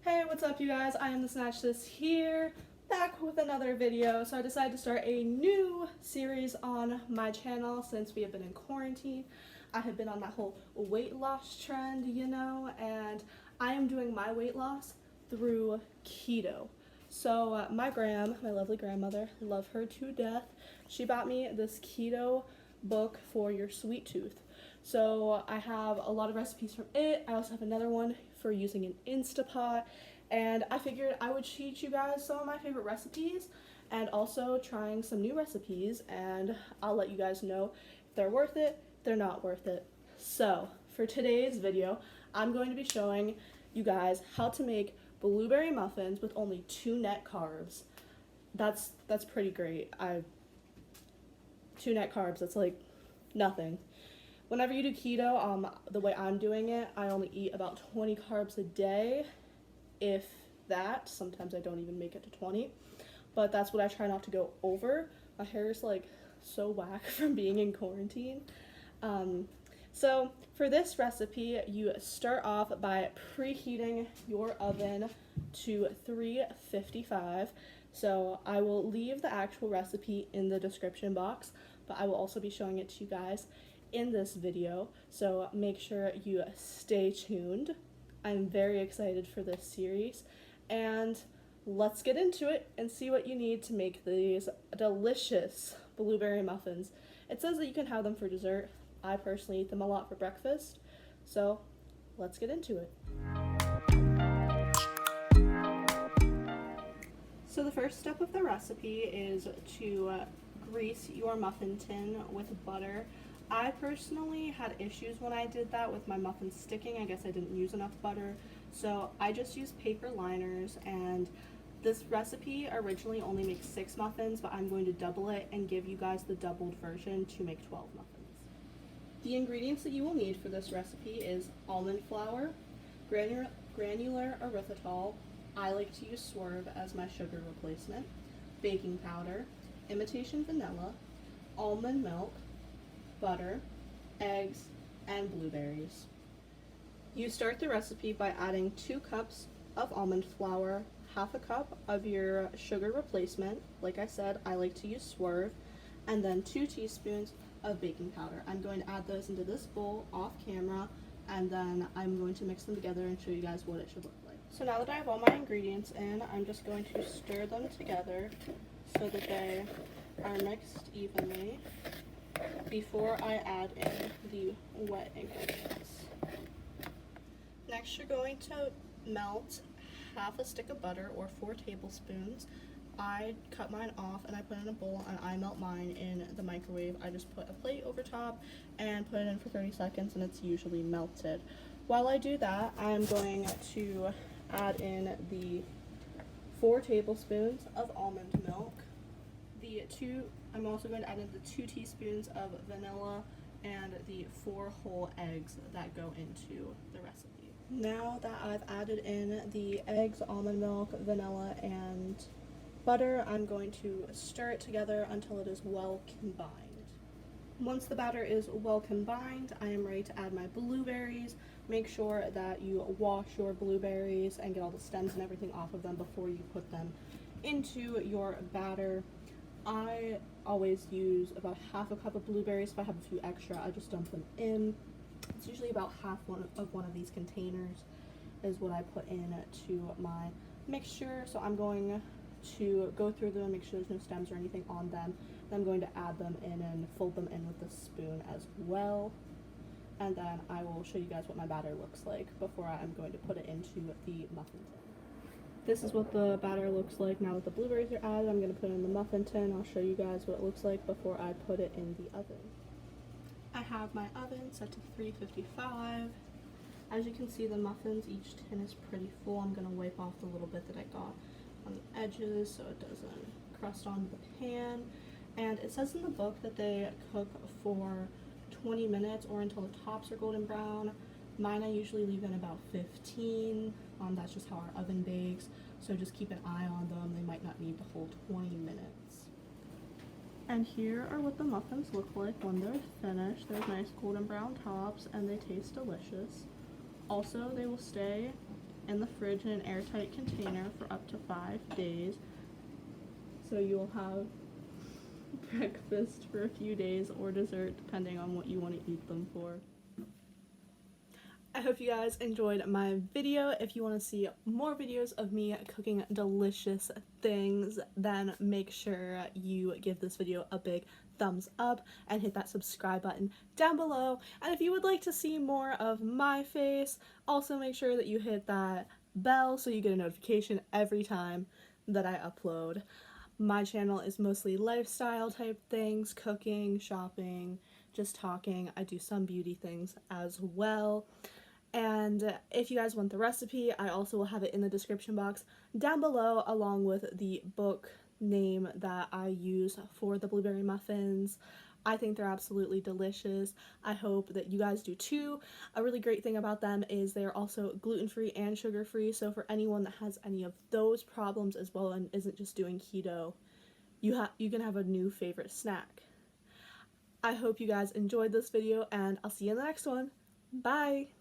Hey, what's up you guys? I am the Snatch This here, back with another video. So I decided to start a new series on my channel since we have been in quarantine. I have been on that whole weight loss trend, and I am doing my weight loss through keto. So my lovely grandmother, love her to death, she bought me this keto book for your sweet tooth. So I have a lot of recipes from it. I also have another one for using an Instapot, and I figured I would teach you guys some of my favorite recipes and also trying some new recipes, and I'll let you guys know if they're worth it, they're not worth it. So for today's video, I'm going to be showing you guys how to make blueberry muffins with only 2 net carbs. That's pretty great. 2 net carbs, that's like nothing. Whenever you do keto, the way I'm doing it, I only eat about 20 carbs a day, if that. Sometimes I don't even make it to 20, but that's what I try not to go over. My hair is like so whack from being in quarantine. So for this recipe, you start off by preheating your oven to 355. So I will leave the actual recipe in the description box, but I will also be showing it to you guys in this video, so make sure you stay tuned. I'm very excited for this series, and let's get into it and see what you need to make these delicious blueberry muffins. It says that you can have them for dessert. I personally eat them a lot for breakfast, so let's get into it. So the first step of the recipe is to grease your muffin tin with butter. I personally had issues when I did that with my muffins sticking. I guess I didn't use enough butter, so I just used paper liners, and this recipe originally only makes 6 muffins, but I'm going to double it and give you guys the doubled version to make 12 muffins. The ingredients that you will need for this recipe is almond flour, granular erythritol, I like to use Swerve as my sugar replacement, baking powder, imitation vanilla, almond milk, butter, eggs, and blueberries. You start the recipe by adding 2 cups of almond flour, half a cup of your sugar replacement, like I said, I like to use Swerve, and then 2 teaspoons of baking powder. I'm going to add those into this bowl off camera, and then I'm going to mix them together and show you guys what it should look like. So now that I have all my ingredients in, I'm just going to stir them together so that they are mixed evenly before I add in the wet ingredients. Next, you're going to melt half a stick of butter, or 4 tablespoons. I cut mine off and I put it in a bowl, and I melt mine in the microwave. I just put a plate over top and put it in for 30 seconds, and it's usually melted. While I do that, I'm going to add in the 4 tablespoons of almond milk. I'm also going to add in the 2 teaspoons of vanilla and the 4 whole eggs that go into the recipe. Now that I've added in the eggs, almond milk, vanilla, and butter, I'm going to stir it together until it is well combined. Once the batter is well combined, I am ready to add my blueberries. Make sure that you wash your blueberries and get all the stems and everything off of them before you put them into your batter. I always use about half a cup of blueberries. If I have a few extra, I just dump them in. It's usually about half one of these containers is what I put in to my mixture. So I'm going to go through them and make sure there's no stems or anything on them. Then I'm going to add them in and fold them in with the spoon as well. And then I will show you guys what my batter looks like before I'm going to put it into the muffin tin. This is what the batter looks like now that the blueberries are added. I'm going to put it in the muffin tin. I'll show you guys what it looks like before I put it in the oven. I have my oven set to 355. As you can see, the muffins, each tin is pretty full. I'm going to wipe off the little bit that I got on the edges so it doesn't crust onto the pan. And it says in the book that they cook for 20 minutes or until the tops are golden brown. Mine I usually leave in about 15. That's just how our oven bakes, so just keep an eye on them. They might not need the whole 20 minutes. And here are what the muffins look like when they're finished. There's nice golden brown tops, and they taste delicious. Also, they will stay in the fridge in an airtight container for up to 5 days. So you'll have breakfast for a few days or dessert depending on what you want to eat them for. I hope you guys enjoyed my video. If you want to see more videos of me cooking delicious things, then make sure you give this video a big thumbs up and hit that subscribe button down below. And if you would like to see more of my face, also make sure that you hit that bell so you get a notification every time that I upload. My channel is mostly lifestyle type things, cooking, shopping, just talking. I do some beauty things as well. And if you guys want the recipe, I also will have it in the description box down below, along with the book name that I use for the blueberry muffins. I think they're absolutely delicious. I hope that you guys do too. A really great thing about them is they're also gluten-free and sugar-free, so for anyone that has any of those problems as well and isn't just doing keto, you can have a new favorite snack. I hope you guys enjoyed this video, and I'll see you in the next one. Bye!